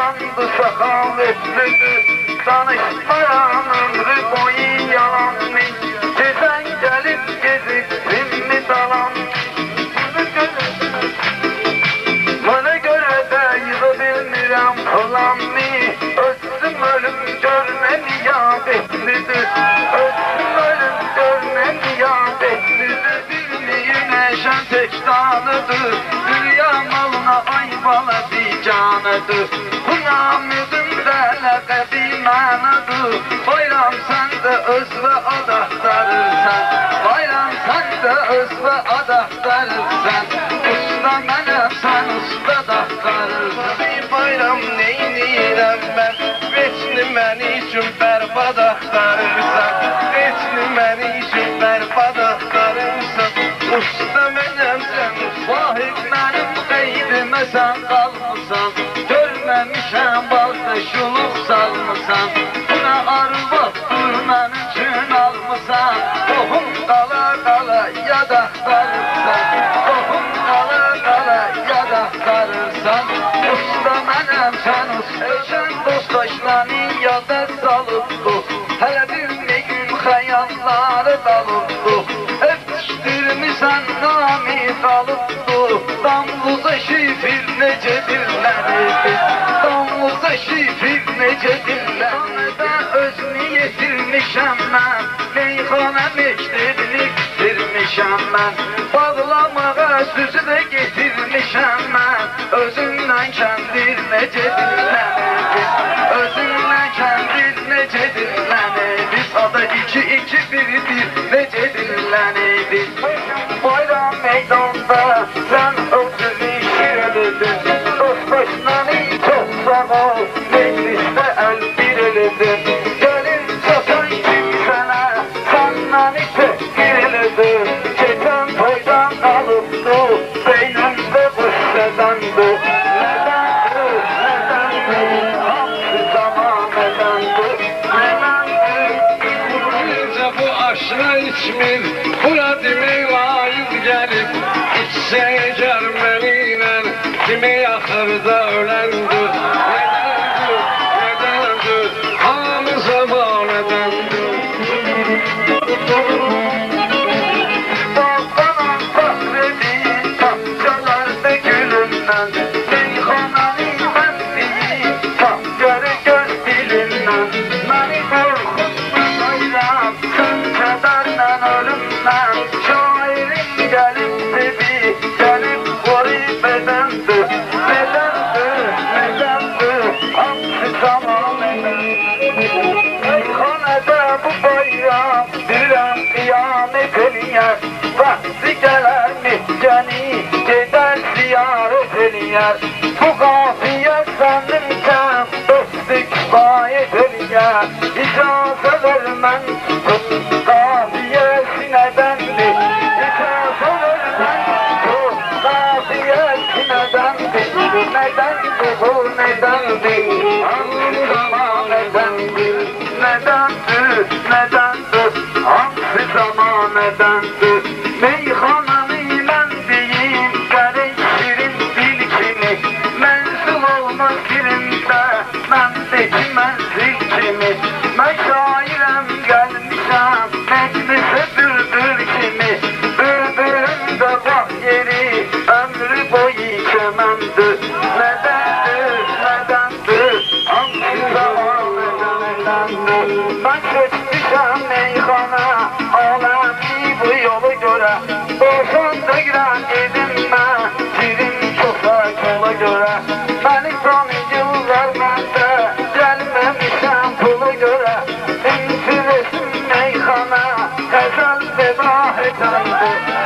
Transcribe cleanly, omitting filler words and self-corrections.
insandı, səxavətlidir. Danışmayan ömrü boyu yalanlı. Gezen gelip geziksin mi dalan? Bana göre de yılı bilmirəm falanlı. Ölsün ölüm görmeni yadetlidir. Ölsün ölüm görmeni yadetlidir. Bilmeyin eşen tek tanıdır. Dünya malına ayvalı dicanıdır. Bu namüdün de ləqəbi mənadır. Bayram sen de öz ve adaqlarırsan. Bayram sen de öz ve adaqlarırsan. Usta mənəm sen usta daqlarırsan. Bayram neynirəm mən? Veçni məni üçün bərbad axtarırsan. Veçni məni üçün bərbad axtarırsan. Usta mənəm sen sahib mənim qeydimə sen qalmısan. Görməmişəm balda şuluq salmısan. Buna arvaddır mən üçün almısan. Qohum qala qala yad axtarırsan. Qohum qala qala yad axtarırsan. Usta mənəm sen usta. Eşən dostaşlarını yada salıbdı. Hələ bir gün xəyalları dalıbdı. Öpüşdürmüsən nami qalıbdı. Damlıza şifir necə dinlənirdi. Damlıza şifir necə dinlənirdi. Ben özünü yetirmişəm mən. Meyxana meşdedini bitirmişəm mən. Bağlamağa sözü də getirmişəm mən. Özündən kəndir necə dinlənirdi. Özündən kəndir necə dinlənirdi. Sada 2-2-1-1 necə dinlənirdi. Bayram meydanda sen özünü şiirledin. Dost başlarını çok sağ ol. Mecliste el bir eledin. Gelin çatan kimsene senden tepkir eledin. Geçen toydan kalıptı. Beynimde kuşsedendi. Nedendir, nedendir. Hamsi zaman nedendir. Nedendir. Bizə bu aşna içmir. Bura demək layıq gəlib. İçsə əgər mənimlə demək axırda öləndir. Nədəndir, nədəndir, hamı zaman nədəndir. Dağdanan fakrediyin tapçalarda gülündən. Meyxananı mən deyim tapçarı göz dilindən. Məni qorxutma bayram sen kederlə ölümdən. Şairin gəlib dedi, gəlib qorib bedəndir. Bedəndir, bedəndir, hamsi zaman edəndir. Meyxanədə bu bayram dirəm qiyamət eləyər. Vaxtı gələr mehcəni gedər ziyarət eləyər. Bu qafiyə səninsən dostu kifayət eləyər. İcazə vermən qafiyə sinədəndir. İcazə vermən qafiyə sinədəndir. Nədəndir bu nədəndir? Hangi zaman nədəndir? Nədəndir, nədəndir? Hangi zaman nədəndir? Meyxananı mən deyim gərək şirin dil kimi. Mənzil olmaz girində məndəki mənzil kimi. Mən şairəm gəlmişəm məclisə bülbül kimi. Bülbülün də bax yeri ömrü boyu kəməndir. Nədəndir, nədəndir? Hangi zaman nədəndir? Ben keçmişəm meyxana aləmi bu yolu görə. Boşanda girən edim mən girim çoxa kola görə. Məni tanıyırlar məndə gəlməmişəm pula görə. İntiresim meyxana qəzəl veda edəndir.